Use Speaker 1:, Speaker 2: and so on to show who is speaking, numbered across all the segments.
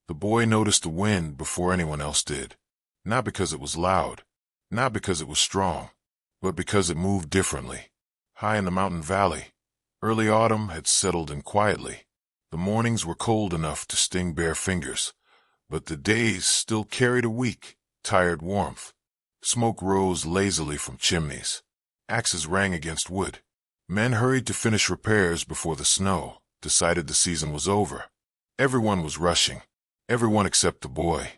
Speaker 1: The boy noticed the wind before anyone else did. Not because it was loud, not because it was strong, but because it moved differently. High in the mountain valley, early autumn had settled in quietly. The mornings were cold enough to sting bare fingers, but the days still carried a weak, tired warmth. Smoke rose lazily from chimneys. Axes rang against wood. Men hurried to finish repairs before the snow decided the season was over. Everyone was rushing, everyone except the boy.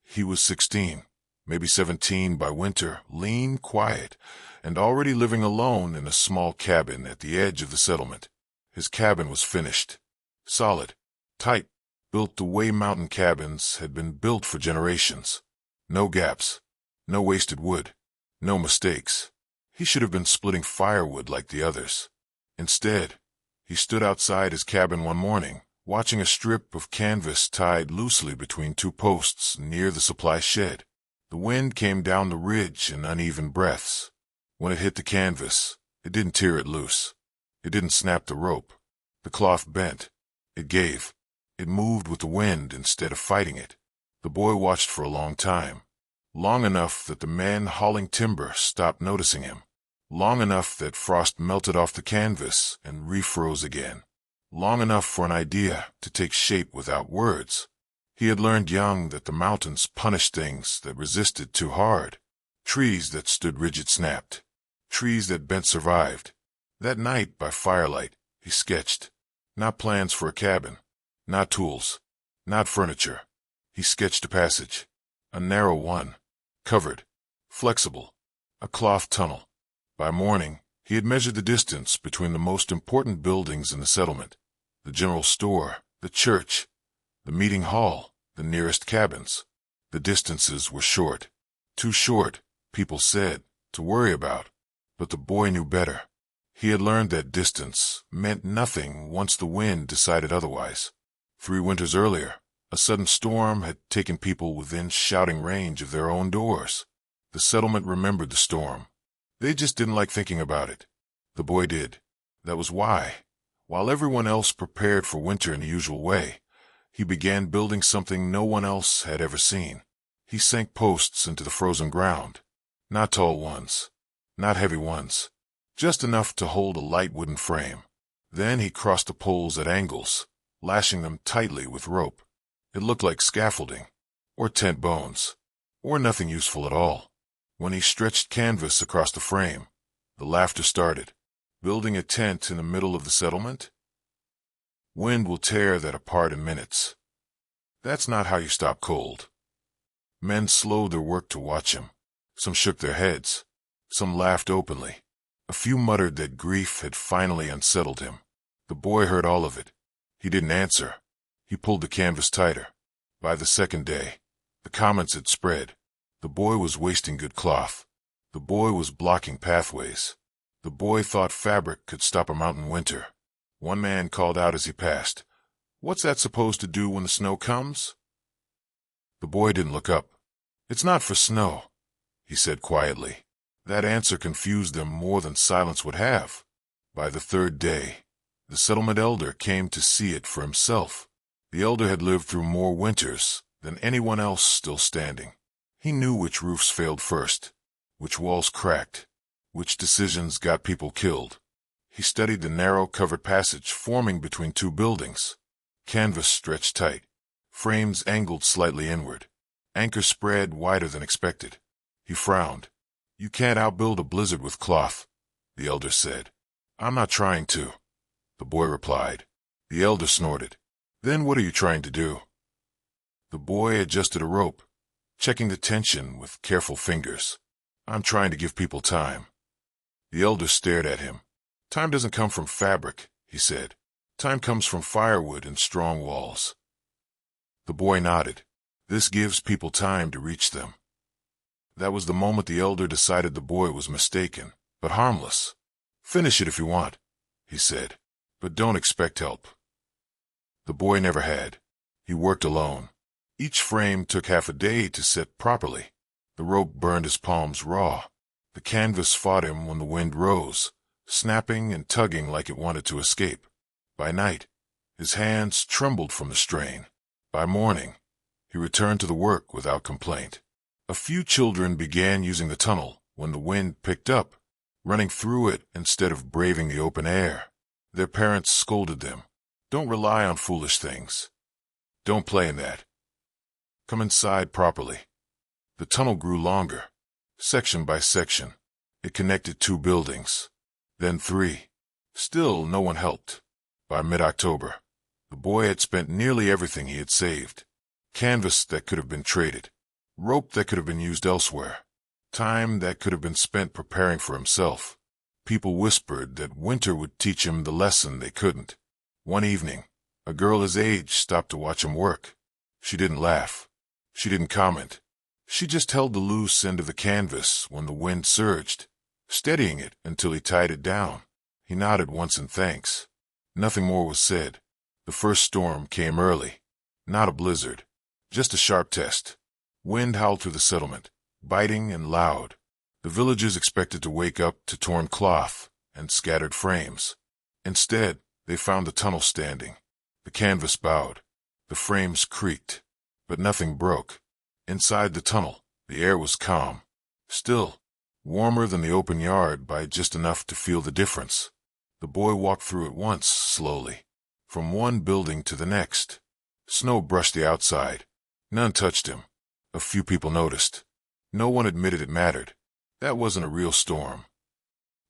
Speaker 1: He was 16, maybe 17 by winter, lean, quiet, and already living alone in a small cabin at the edge of the settlement. His cabin was finished. Solid, tight, built the way mountain cabins had been built for generations. No gaps, no wasted wood, no mistakes. He should have been splitting firewood like the others. Instead, he stood outside his cabin one morning, watching a strip of canvas tied loosely between two posts near the supply shed. The wind came down the ridge in uneven breaths. When it hit the canvas, it didn't tear it loose. It didn't snap the rope. The cloth bent. It gave. It moved with the wind instead of fighting it. The boy watched for a long time. Long enough that the man hauling timber stopped noticing him. Long enough that frost melted off the canvas and refroze again. Long enough for an idea to take shape without words. He had learned young that the mountains punished things that resisted too hard. Trees that stood rigid snapped. Trees that bent survived. That night, by firelight, he sketched. Not plans for a cabin. Not tools. Not furniture. He sketched a passage. A narrow one. Covered. Flexible. A cloth tunnel. By morning, he had measured the distance between the most important buildings in the settlement. The general store, the church, the meeting hall, the nearest cabins. The distances were short. Too short, people said, to worry about. But the boy knew better. He had learned that distance meant nothing once the wind decided otherwise. 3 winters earlier, a sudden storm had taken people within shouting range of their own doors. The settlement remembered the storm. They just didn't like thinking about it. The boy did. That was why, while everyone else prepared for winter in the usual way, he began building something no one else had ever seen. He sank posts into the frozen ground. Not tall ones. Not heavy ones. Just enough to hold a light wooden frame. Then he crossed the poles at angles, lashing them tightly with rope. It looked like scaffolding, or tent bones, or nothing useful at all. When he stretched canvas across the frame, the laughter started. Building a tent in the middle of the settlement? Wind will tear that apart in minutes. That's not how you stop cold. Men slowed their work to watch him. Some shook their heads. Some laughed openly. A few muttered that grief had finally unsettled him. The boy heard all of it. He didn't answer. He pulled the canvas tighter. By the second day, the comments had spread. The boy was wasting good cloth. The boy was blocking pathways. The boy thought fabric could stop a mountain winter. One man called out as he passed, "What's that supposed to do when the snow comes?" The boy didn't look up. "It's not for snow," he said quietly. That answer confused them more than silence would have. By the 3rd day, the settlement elder came to see it for himself. The elder had lived through more winters than anyone else still standing. He knew which roofs failed first, which walls cracked, which decisions got people killed. He studied the narrow covered passage forming between 2 buildings. Canvas stretched tight, frames angled slightly inward, anchors spread wider than expected. He frowned. "You can't outbuild a blizzard with cloth," the elder said. "I'm not trying to," the boy replied. The elder snorted. "Then what are you trying to do?" The boy adjusted a rope, checking the tension with careful fingers. "I'm trying to give people time." The elder stared at him. "Time doesn't come from fabric," he said. "Time comes from firewood and strong walls." The boy nodded. "This gives people time to reach them." That was the moment the elder decided the boy was mistaken, but harmless. "Finish it if you want," he said, "but don't expect help." The boy never had. He worked alone. Each frame took half a day to set properly. The rope burned his palms raw. The canvas fought him when the wind rose, snapping and tugging like it wanted to escape. By night, his hands trembled from the strain. By morning, He returned to the work without complaint. A few children began using the tunnel when the wind picked up, running through it instead of braving the open air. Their parents scolded them. Don't rely on foolish things. Don't play in that. Come inside properly. The tunnel grew longer, section by section. It connected 2 buildings, then 3. Still, no one helped. By mid-October, the boy had spent nearly everything he had saved. Canvas that could have been traded, rope that could have been used elsewhere, time that could have been spent preparing for himself. People whispered that winter would teach him the lesson they couldn't. One evening, a girl his age stopped to watch him work. She didn't laugh. She didn't comment. She just held the loose end of the canvas when the wind surged, steadying it until he tied it down. He nodded once in thanks. Nothing more was said. The first storm came early. Not a blizzard, just a sharp test. Wind howled through the settlement, biting and loud. The villagers expected to wake up to torn cloth and scattered frames. Instead, they found the tunnel standing. The canvas bowed. The frames creaked, but nothing broke. Inside the tunnel, the air was calm, still, warmer than the open yard by just enough to feel the difference. The boy walked through it once, slowly, from one building to the next. Snow brushed the outside. None touched him. A few people noticed. No one admitted it mattered. That wasn't a real storm.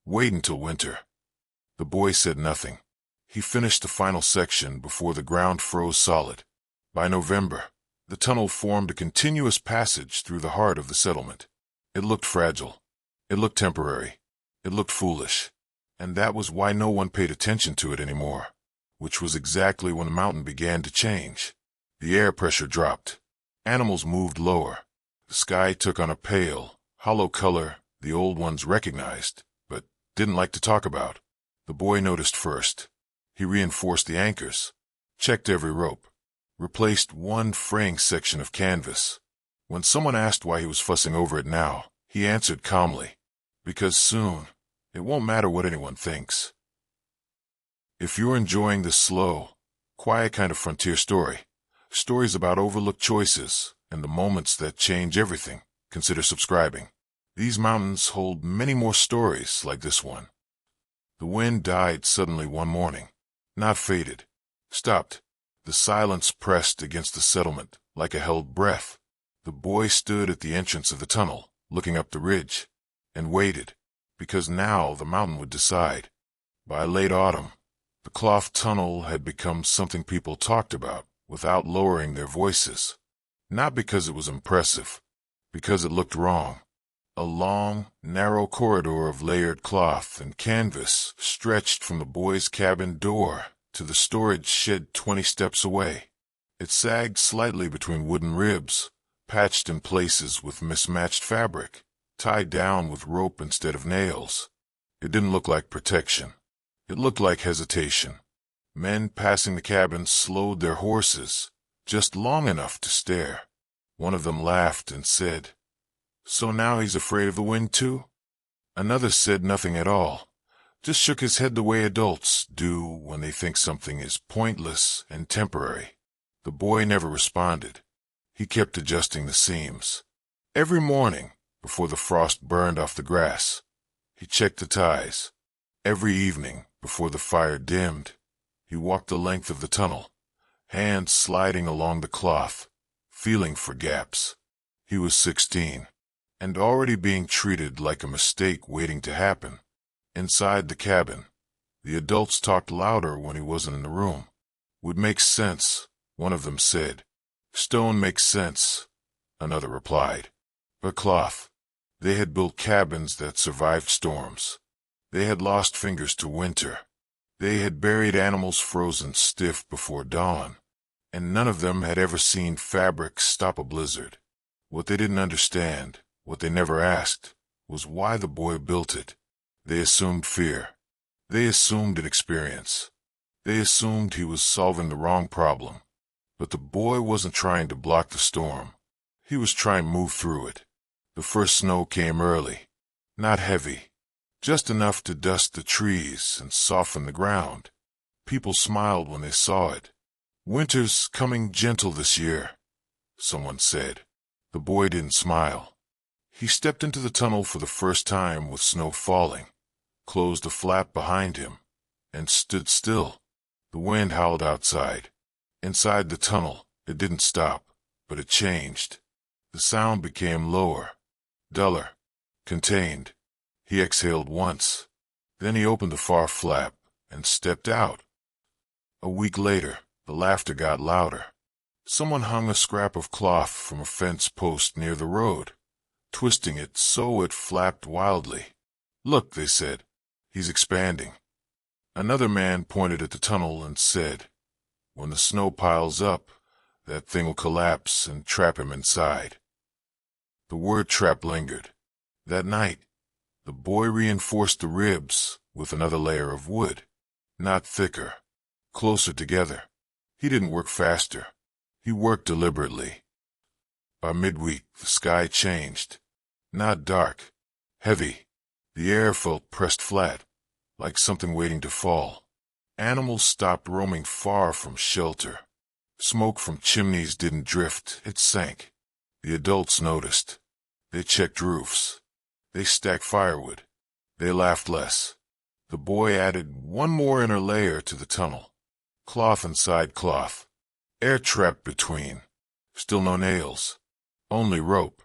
Speaker 1: Wait until winter. The boy said nothing. He finished the final section before the ground froze solid. By November, the tunnel formed a continuous passage through the heart of the settlement. It looked fragile. It looked temporary. It looked foolish. And that was why no one paid attention to it anymore, which was exactly when the mountain began to change. The air pressure dropped. Animals moved lower. The sky took on a pale, hollow color the old ones recognized, but didn't like to talk about. The boy noticed first. He reinforced the anchors, checked every rope, replaced one fraying section of canvas. When someone asked why he was fussing over it now, he answered calmly, because soon, it won't matter what anyone thinks. If you're enjoying this slow, quiet kind of frontier story, stories about overlooked choices and the moments that change everything, consider subscribing. These mountains hold many more stories like this one. The wind died suddenly one morning. Not faded. Stopped. The silence pressed against the settlement like a held breath. The boy stood at the entrance of the tunnel, looking up the ridge, and waited, because now the mountain would decide. By late autumn, the cloth tunnel had become something people talked about without lowering their voices. Not because it was impressive, because it looked wrong. A long, narrow corridor of layered cloth and canvas stretched from the boy's cabin door to the storage shed 20 steps away. It sagged slightly between wooden ribs, patched in places with mismatched fabric, tied down with rope instead of nails. It didn't look like protection. It looked like hesitation. Men passing the cabin slowed their horses, just long enough to stare. One of them laughed and said, "So now he's afraid of the wind too?" Another said nothing at all, just shook his head the way adults do when they think something is pointless and temporary. The boy never responded. He kept adjusting the seams. Every morning, before the frost burned off the grass, he checked the ties. Every evening, before the fire dimmed, he walked the length of the tunnel, hands sliding along the cloth, feeling for gaps. He was 16. And already being treated like a mistake waiting to happen. Inside the cabin, the adults talked louder when he wasn't in the room. "Would make sense," one of them said. "Stone makes sense," another replied. But cloth. They had built cabins that survived storms. They had lost fingers to winter. They had buried animals frozen stiff before dawn. And none of them had ever seen fabric stop a blizzard. What they didn't understand, what they never asked, was why the boy built it. They assumed fear. They assumed inexperience. They assumed he was solving the wrong problem. But the boy wasn't trying to block the storm. He was trying to move through it. The first snow came early. Not heavy. Just enough to dust the trees and soften the ground. People smiled when they saw it. Winter's coming gentle this year. someone said. The boy didn't smile. He stepped into the tunnel for the first time with snow falling, closed the flap behind him, and stood still. The wind howled outside. Inside the tunnel, it didn't stop, but it changed. The sound became lower, duller, contained. He exhaled once. Then he opened the far flap and stepped out. A week later, the laughter got louder. Someone hung a scrap of cloth from a fence post near the road, twisting it so it flapped wildly. "Look," they said, "he's expanding." Another man pointed at the tunnel and said, "When the snow piles up, that thing will collapse and trap him inside." The word trap lingered. That night, the boy reinforced the ribs with another layer of wood, not thicker, closer together. He didn't work faster. He worked deliberately. By midweek, the sky changed. Not dark, heavy. The air felt pressed flat, like something waiting to fall. Animals stopped roaming far from shelter. Smoke from chimneys didn't drift, it sank. The adults noticed. They checked roofs. They stacked firewood. They laughed less. The boy added one more inner layer to the tunnel. Cloth inside cloth. Air trapped between. Still no nails. Only rope.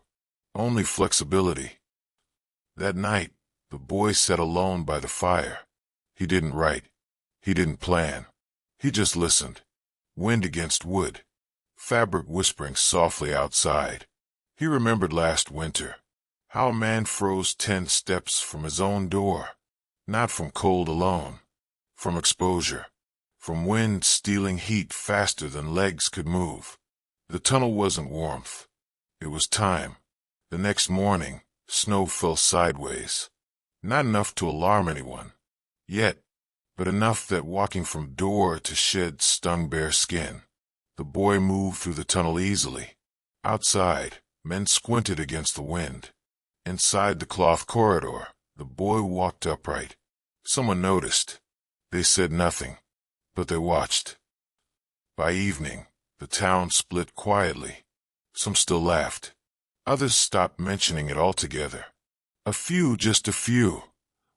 Speaker 1: Only flexibility. That night, the boy sat alone by the fire. He didn't write. He didn't plan. He just listened. Wind against wood. Fabric whispering softly outside. He remembered last winter. How a man froze 10 steps from his own door. Not from cold alone. From exposure. From wind stealing heat faster than legs could move. The tunnel wasn't warmth. It was time. The next morning, snow fell sideways. Not enough to alarm anyone. Yet, but enough that walking from door to shed stung bare skin. The boy moved through the tunnel easily. Outside, men squinted against the wind. Inside the cloth corridor, the boy walked upright. Someone noticed. They said nothing, but they watched. By evening, the town split quietly. Some still laughed. Others stopped mentioning it altogether. A few, just a few,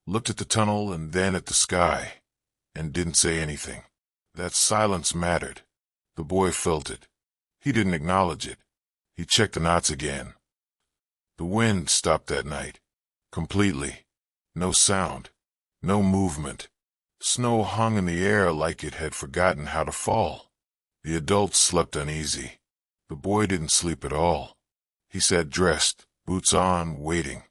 Speaker 1: looked at the tunnel and then at the sky, and didn't say anything. That silence mattered. The boy felt it. He didn't acknowledge it. He checked the knots again. The wind stopped that night. Completely. No sound. No movement. Snow hung in the air like it had forgotten how to fall. The adults slept uneasy. The boy didn't sleep at all. He sat dressed, boots on, waiting.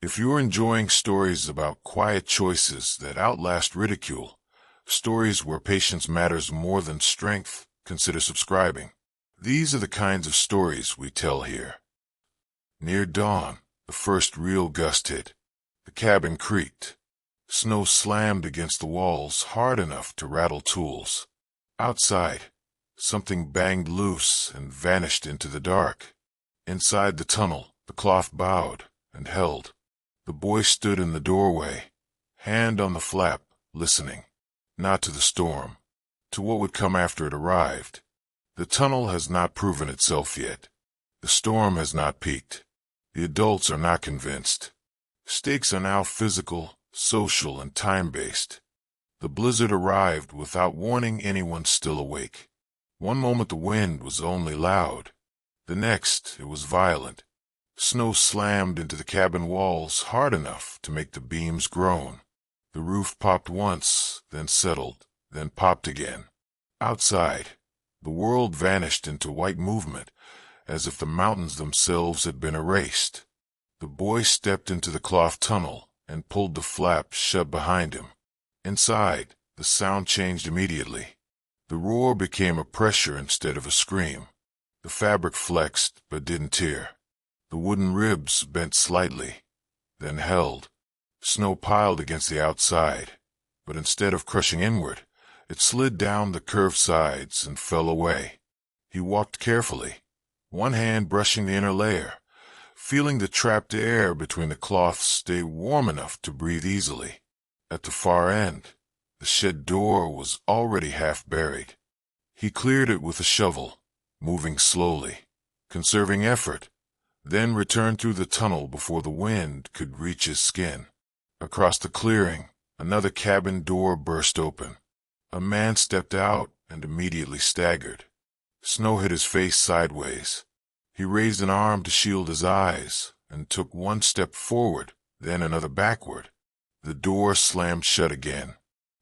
Speaker 1: If you're enjoying stories about quiet choices that outlast ridicule, stories where patience matters more than strength, consider subscribing. These are the kinds of stories we tell here. Near dawn, the first real gust hit. The cabin creaked. Snow slammed against the walls hard enough to rattle tools. Outside, something banged loose and vanished into the dark. Inside the tunnel, the cloth bowed and held. The boy stood in the doorway, hand on the flap, listening. Not to the storm, to what would come after it arrived. The tunnel has not proven itself yet. The storm has not peaked. The adults are not convinced. Stakes are now physical, social, and time-based. The blizzard arrived without warning anyone still awake. One moment the wind was only loud. The next, it was violent. Snow slammed into the cabin walls hard enough to make the beams groan. The roof popped once, then settled, then popped again. Outside, the world vanished into white movement, as if the mountains themselves had been erased. The boy stepped into the cloth tunnel and pulled the flap shut behind him. Inside, the sound changed immediately. The roar became a pressure instead of a scream. The fabric flexed but didn't tear. The wooden ribs bent slightly, then held. Snow piled against the outside, but instead of crushing inward, it slid down the curved sides and fell away. He walked carefully, one hand brushing the inner layer, feeling the trapped air between the cloths stay warm enough to breathe easily. At the far end, the shed door was already half buried. He cleared it with a shovel, moving slowly, conserving effort, then returned through the tunnel before the wind could reach his skin. Across the clearing, another cabin door burst open. A man stepped out and immediately staggered. Snow hit his face sideways. He raised an arm to shield his eyes and took one step forward, then another backward. The door slammed shut again.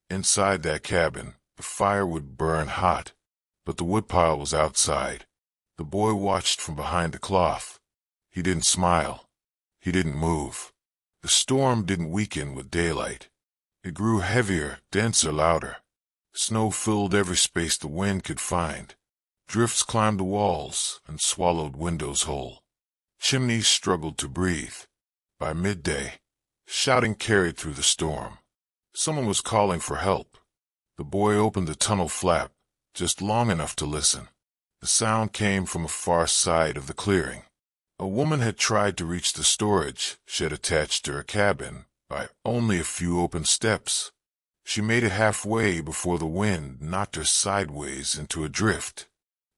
Speaker 1: Inside that cabin, the fire would burn hot, but the woodpile was outside. The boy watched from behind the cloth. He didn't smile. He didn't move. The storm didn't weaken with daylight. It grew heavier, denser, louder. Snow filled every space the wind could find. Drifts climbed the walls and swallowed windows whole. Chimneys struggled to breathe. By midday, shouting carried through the storm. Someone was calling for help. The boy opened the tunnel flap, just long enough to listen. The sound came from a far side of the clearing. A woman had tried to reach the storage shed attached to her cabin by only a few open steps. She made it halfway before the wind knocked her sideways into a drift.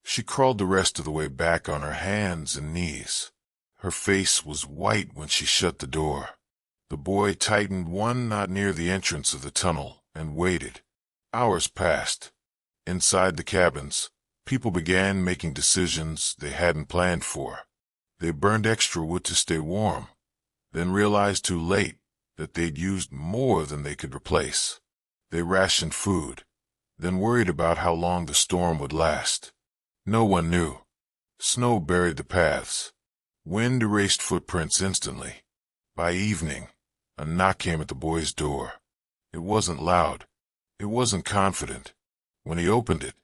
Speaker 1: She crawled the rest of the way back on her hands and knees. Her face was white when she shut the door. The boy tightened one knot near the entrance of the tunnel and waited. Hours passed. Inside the cabins, people began making decisions they hadn't planned for. They burned extra wood to stay warm, then realized too late that they'd used more than they could replace. They rationed food, then worried about how long the storm would last. No one knew. Snow buried the paths. Wind erased footprints instantly. By evening, a knock came at the boy's door. It wasn't loud. It wasn't confident. When he opened it,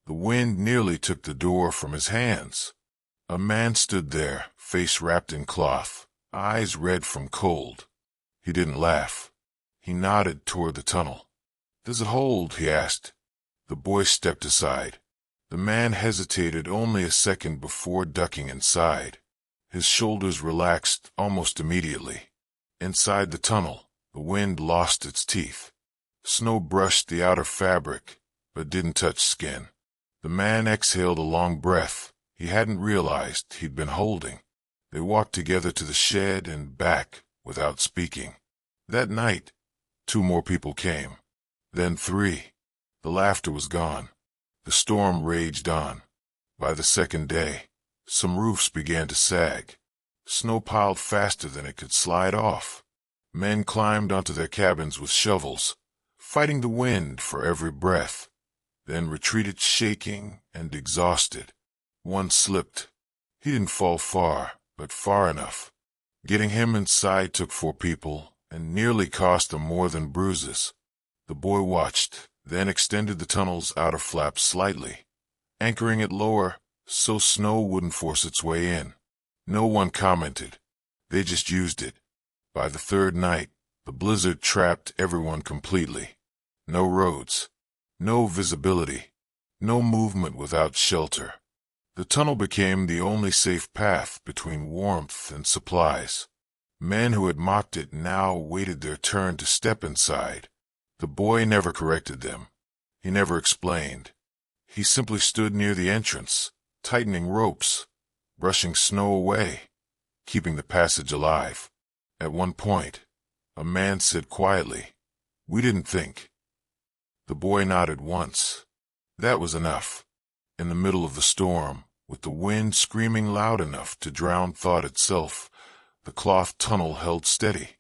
Speaker 1: the wind nearly took the door from his hands. A man stood there, face wrapped in cloth, eyes red from cold. He didn't laugh. He nodded toward the tunnel. "Does it hold?" he asked. The boy stepped aside. The man hesitated only a second before ducking inside. His shoulders relaxed almost immediately. Inside the tunnel, the wind lost its teeth. Snow brushed the outer fabric, but didn't touch skin. The man exhaled a long breath he hadn't realized he'd been holding. They walked together to the shed and back without speaking. That night, 2 more people came. Then 3. The laughter was gone. The storm raged on. By the second day, some roofs began to sag. Snow piled faster than it could slide off. Men climbed onto their cabins with shovels, fighting the wind for every breath, then retreated shaking and exhausted. One slipped. He didn't fall far, but far enough. Getting him inside took 4 people and nearly cost them more than bruises. The boy watched, then extended the tunnel's outer flap slightly, anchoring it lower so snow wouldn't force its way in. No one commented. They just used it. By the 3rd night, the blizzard trapped everyone completely. No roads, no visibility, no movement without shelter. The tunnel became the only safe path between warmth and supplies. Men who had mocked it now waited their turn to step inside. The boy never corrected them. He never explained. He simply stood near the entrance, tightening ropes, brushing snow away, keeping the passage alive. At one point, a man said quietly, "We didn't think." The boy nodded once. That was enough. In the middle of the storm, with the wind screaming loud enough to drown thought itself, the cloth tunnel held steady,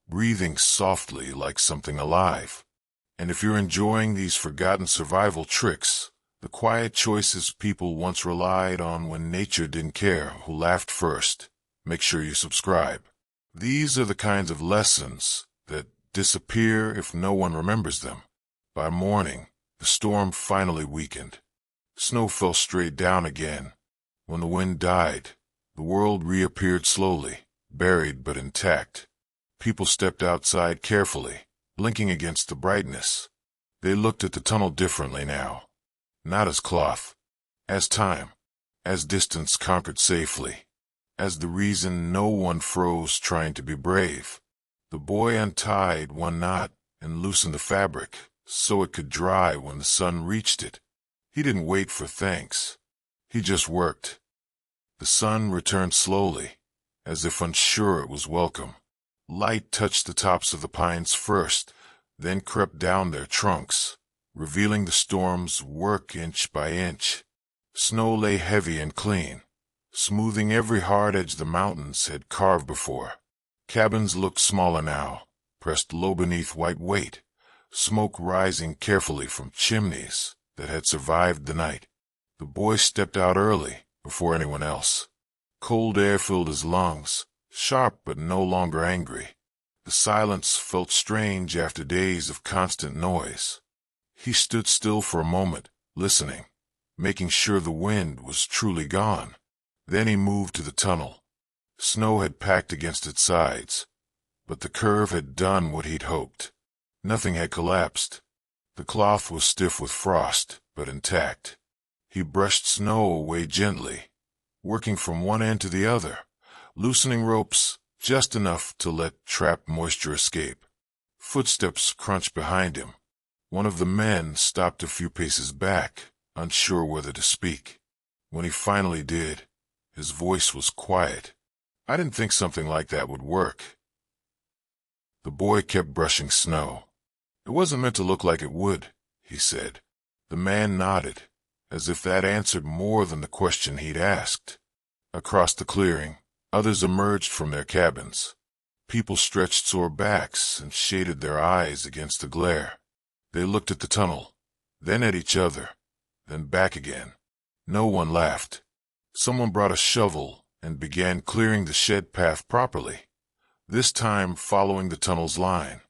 Speaker 1: breathing softly like something alive. And if you're enjoying these forgotten survival tricks, the quiet choices people once relied on when nature didn't care who laughed first, make sure you subscribe. These are the kinds of lessons that disappear if no one remembers them. By morning, the storm finally weakened. Snow fell straight down again. When the wind died, the world reappeared slowly, buried but intact. People stepped outside carefully, blinking against the brightness. They looked at the tunnel differently now. Not as cloth, as time, as distance conquered safely, as the reason no one froze trying to be brave. The boy untied one knot and loosened the fabric so it could dry when the sun reached it. He didn't wait for thanks. He just worked. The sun returned slowly, as if unsure it was welcome. Light touched the tops of the pines first, then crept down their trunks, revealing the storm's work inch by inch. Snow lay heavy and clean, smoothing every hard edge the mountains had carved before. Cabins looked smaller now, pressed low beneath white weight, smoke rising carefully from chimneys that had survived the night. The boy stepped out early, before anyone else. Cold air filled his lungs, sharp but no longer angry. The silence felt strange after days of constant noise. He stood still for a moment, listening, making sure the wind was truly gone. Then he moved to the tunnel. Snow had packed against its sides, but the curve had done what he'd hoped. Nothing had collapsed. The cloth was stiff with frost, but intact. He brushed snow away gently, working from one end to the other, loosening ropes just enough to let trapped moisture escape. Footsteps crunched behind him. One of the men stopped a few paces back, unsure whether to speak. When he finally did, his voice was quiet. "I didn't think something like that would work." The boy kept brushing snow. "It wasn't meant to look like it would," he said. The man nodded, as if that answered more than the question he'd asked. Across the clearing, others emerged from their cabins. People stretched sore backs and shaded their eyes against the glare. They looked at the tunnel, then at each other, then back again. No one laughed. Someone brought a shovel and began clearing the shed path properly, this time following the tunnel's line.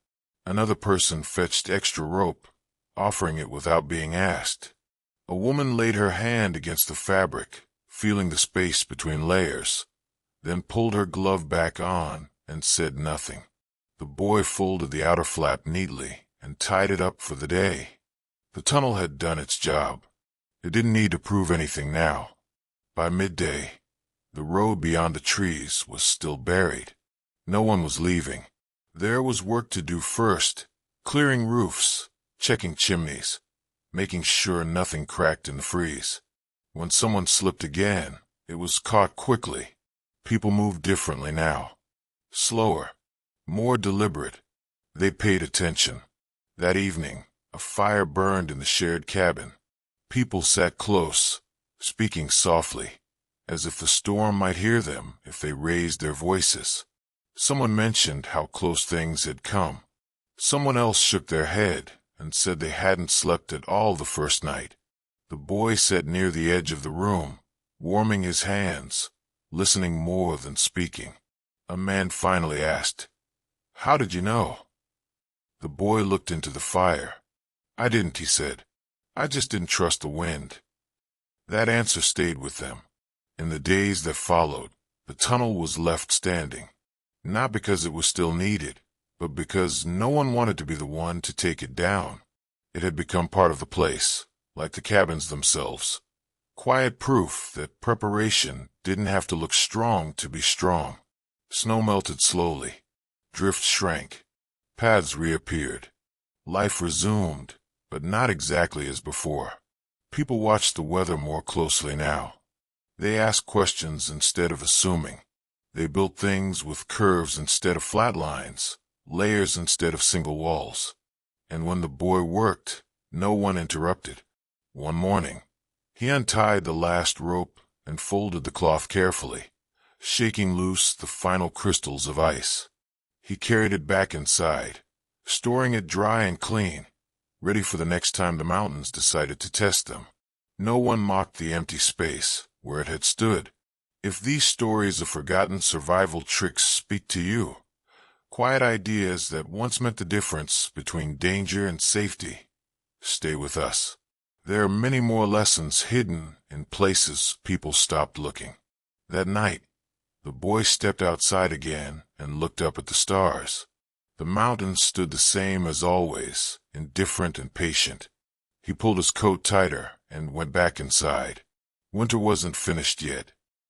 Speaker 1: Another person fetched extra rope, offering it without being asked. A woman laid her hand against the fabric, feeling the space between layers, then pulled her glove back on and said nothing. The boy folded the outer flap neatly and tied it up for the day. The tunnel had done its job. It didn't need to prove anything now. By midday, the road beyond the trees was still buried. No one was leaving. There was work to do first, clearing roofs, checking chimneys, making sure nothing cracked in the freeze. When someone slipped again, it was caught quickly. People moved differently now. Slower, more deliberate. They paid attention. That evening, a fire burned in the shared cabin. People sat close, speaking softly, as if the storm might hear them if they raised their voices. Someone mentioned how close things had come. Someone else shook their head and said they hadn't slept at all the first night. The boy sat near the edge of the room, warming his hands, listening more than speaking. A man finally asked, "How did you know?" The boy looked into the fire. "I didn't," he said. "I just didn't trust the wind." That answer stayed with them. In the days that followed, the tunnel was left standing, not because it was still needed, but because no one wanted to be the one to take it down. It had become part of the place, like the cabins themselves. Quiet proof that preparation didn't have to look strong to be strong. Snow melted slowly. Drifts shrank. Paths reappeared. Life resumed, but not exactly as before. People watched the weather more closely now. They asked questions instead of assuming. They built things with curves instead of flat lines, layers instead of single walls. And when the boy worked, no one interrupted. One morning, he untied the last rope and folded the cloth carefully, shaking loose the final crystals of ice. He carried it back inside, storing it dry and clean, ready for the next time the mountains decided to test them. No one mocked the empty space where it had stood. If these stories of forgotten survival tricks speak to you, quiet ideas that once meant the difference between danger and safety, stay with us. There are many more lessons hidden in places people stopped looking. That night, the boy stepped outside again and looked up at the stars. The mountains stood the same as always, indifferent and patient. He pulled his coat tighter and went back inside. Winter wasn't finished yet.